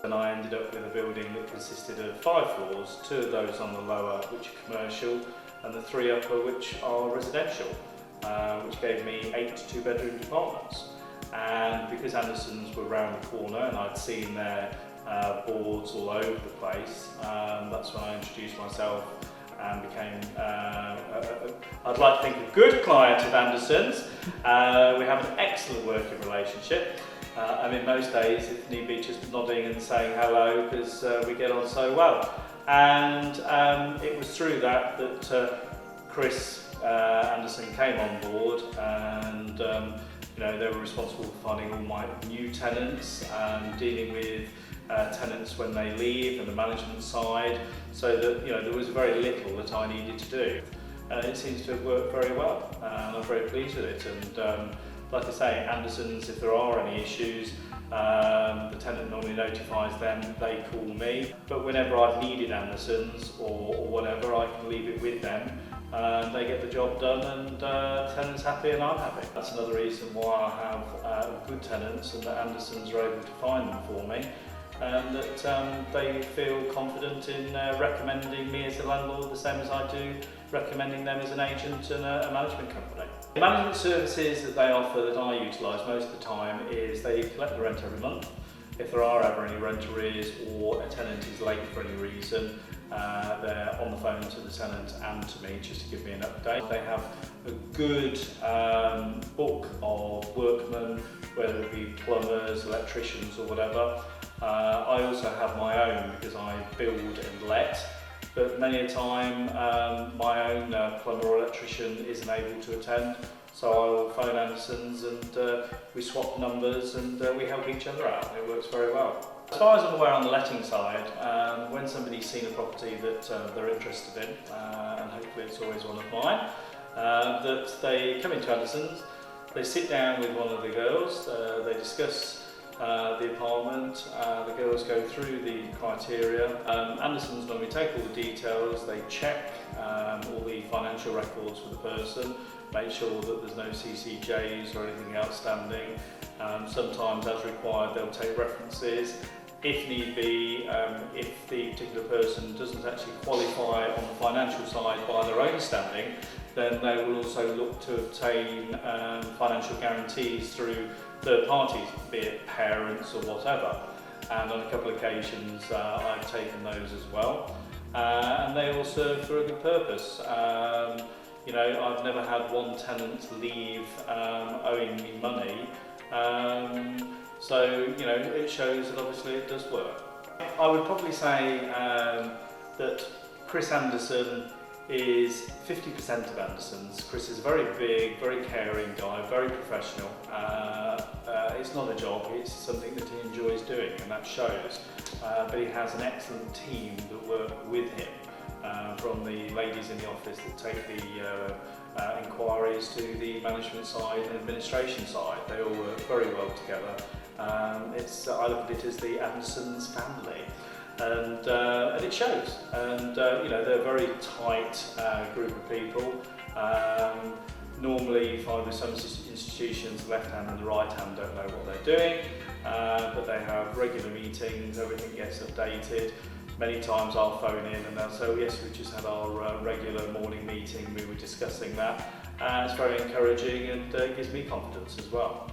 And I ended up with a building that consisted of 5 floors, 2 of those on the lower which are commercial and the 3 upper which are residential, which gave me 8 2-bedroom apartments. And because Andersons were round the corner and I'd seen their boards all over the place, that's when I introduced myself and became, I'd like to think, a good client of Andersons. We have an excellent working relationship. I mean, most days, if need be, just nodding and saying hello because we get on so well. And it was through that Chris Anderson came on board, and they were responsible for finding all my new tenants and dealing with tenants when they leave and the management side, so that there was very little that I needed to do. And it seems to have worked very well, and I'm very pleased with it. And like I say, Andersons, if there are any issues, the tenant normally notifies them, they call me. But whenever I've needed Andersons or whatever, I can leave it with them. They get the job done, and tenant's happy and I'm happy. That's another reason why I have good tenants, and that Andersons are able to find them for me, and that they feel confident in recommending me as a landlord the same as I do recommending them as an agent and a management company. The management services that they offer that I utilise most of the time is they collect the rent every month. If there are ever any rent arrears or a tenant is late for any reason, they're on the phone to the tenant and to me just to give me an update. They have a good book of workmen, whether it be plumbers, electricians or whatever. I also have my own because I build and let, but many a time my own plumber or electrician isn't able to attend, so I will phone Andersons and we swap numbers and we help each other out. It works very well. As far as I'm aware, on the letting side, when somebody's seen a property that they're interested in, and hopefully it's always one of mine, that they come into Andersons, they sit down with one of the girls, they discuss the apartment, the girls go through the criteria. Andersons normally take all the details, they check all the financial records for the person, make sure that there's no CCJs or anything outstanding. Sometimes, as required, they'll take references. If need be, if the particular person doesn't actually qualify on the financial side by their own standing, then they will also look to obtain financial guarantees through third parties, be it parents or whatever. And on a couple of occasions I've taken those as well. And they all serve for a good purpose. I've never had one tenant leave owing me money. So it shows that obviously it does work. I would probably say that Chris Anderson is 50% of Andersons. Chris is a very big, very caring guy, very professional. It's not a job, it's something that he enjoys doing, and that shows. But he has an excellent team that work with him, from the ladies in the office that take the inquiries to the management side and administration side. They all work very well together. I look at it as the Andersons family. And it shows, and they're a very tight group of people. Normally you find with some institutions the left hand and the right hand don't know what they're doing, but they have regular meetings, everything gets updated. Many times I'll phone in and they'll say, oh, yes, we just had our regular morning meeting, we were discussing that, and it's very encouraging and gives me confidence as well.